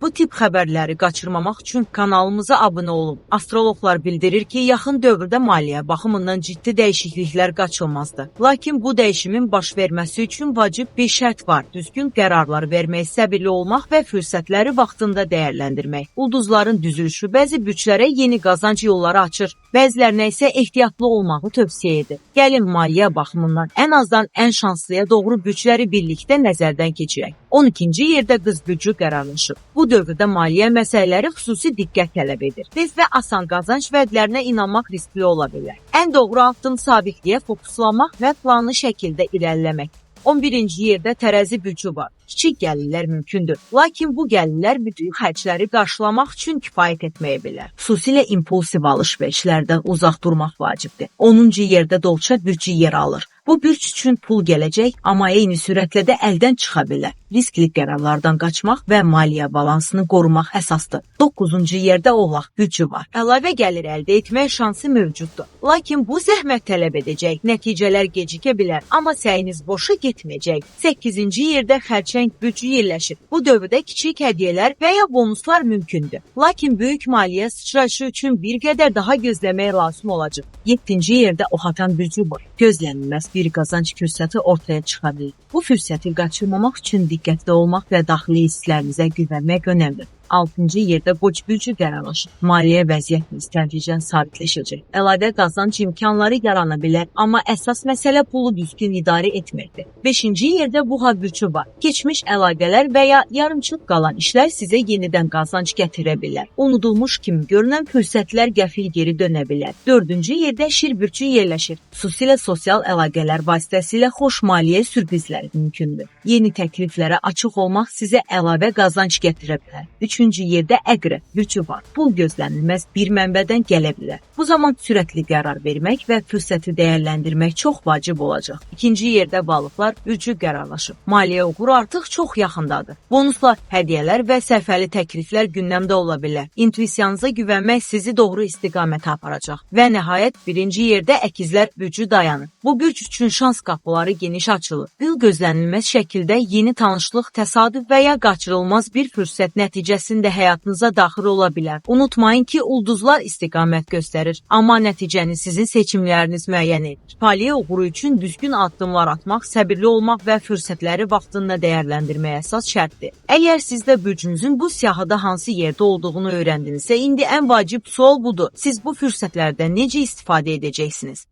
Bu tip xəbərləri qaçırmamaq üçün kanalımıza abunə olun. Astroloqlar bildirir ki, yaxın dövrdə maliyyə baxımından ciddi dəyişikliklər qaçılmazdır. Lakin bu dəyişimin baş verməsi üçün vacib bir şərt var. Düzgün qərarlar vermək, səbirli olmaq və fürsətləri vaxtında dəyərləndirmək. Ulduzların düzülüşü bəzi bürclərə yeni qazanc yolları açır, bəzilərinə isə ehtiyatlı olmağı tövsiyə edir. Gəlin maliyyə baxımından ən azdan ən şanslıya doğru bürcləri birlikdə nəzərdən keçirək. 12-ci yerdə qız bürcü qərarlaşıb. Bu dövrdə maliyyə məsələləri xüsusi diqqət tələb edir. Tez və asan qazanc vədlərinə inanmaq riskli ola bilər. Ən doğru addım sabitliyə fokuslamaq və planlı şəkildə irəliləmək. 11-ci yerdə tərəzi bürcü var. Kiçik gəlirlər mümkündür. Lakin bu gəlirlər bütün xərcləri qarşılamaq üçün kifayət etməyə bilər. Xüsusilə impulsiv alış-verişlərdən uzaq durmaq vacibdir. 10-cu yerdə dolça bürcü yer alır. Bu bürc üçün pul gələcək, amma eyni sürətlə də əldən çıxa bilər. Riskli qərarlardan qaçmaq və maliyyə balansını qorumaq əsasdır. 9-cu yerdə oğlaq bürcü var. Əlavə gəlir əldə etmək şansı mövcuddur. Lakin bu zəhmət tələb edəcək, nəticələr gecikə bilər, amma səyiniz boşa getməyəcək. 8-ci yerdə xərçəng bürcü yerləşir. Bu dövrdə kiçik hədiyyələr və ya bonuslar mümkündür. Lakin böyük maliyyə sıçrayışı üçün bir qədər daha gözləmək lazım olacaq. 7-ci yerdə oxatan bürcü var. Gözlənilməz bir qazanc fürsəti ortaya çıxa bilər. Bu fürsəti qaçırmamaq üçün diqqətli olmaq və daxili hisslərinizə güvənmək önəmlidir. 6-cı yerdə qoç bürcü qərarlaşır. Maliyyə vəziyyətiniz tədricən sabitləşəcək. Əlavə qazanc imkanları yarana bilər, amma əsas məsələ pulu düzgün idarə etməkdir. 5-ci yerdə buğa bürcü var. Keçmiş əlaqələr və ya yarımçıq qalan işlər sizə yenidən qazanc gətirə bilər. Unudulmuş kimi görünən fürsətlər qəfil geri dönə bilər. 4-cü yerdə şir bürcü yerləşir. Xüsusilə sosial əlaqələr vasitəsilə xoş maliyyə sürprizləri mümkündür. Yeni təkliflərə açıq olmaq sizə əlavə qazanc gətirə bilər. 3-cü yerdə əqrəb bürcü var. Pul gözlənilməz bir mənbədən gələ bilər. Bu zaman sürətli qərar vermək və fürsəti dəyərləndirmək çox vacib olacaq. 2-ci yerdə balıqlar bürcü qərarlaşıb. Maliyyə uğuru artıq çox yaxındadır. Bonuslar, hədiyyələr və səfəli təkliflər gündəmdə ola bilər. İntuisiyanıza güvənmək sizi doğru istiqamətə aparacaq. Və nəhayət 1-ci yerdə əkizlər bürcü dayanır. Bu bürc üçün şans qapıları geniş açılır. Bu gözlənilməz şəkildə yeni tanışlıq, təsadüf və ya qaçırılmaz bir fürsət nəticəsində həyatınıza daxil ola bilər. Unutmayın ki, ulduzlar istiqamət göstərir, amma nəticəni sizin seçimləriniz müəyyən edir. Maliyyə uğuru üçün düzgün addımlar atmaq, səbirli olmaq və fürsətləri vaxtında dəyərləndirmək əsas şərtdir. Əgər siz də bürcünüzün bu siyahıda hansı yerdə olduğunu öyrəndinizsə, indi ən vacib sual budur. Siz bu fürsətlərdən necə istifadə edəcəksiniz?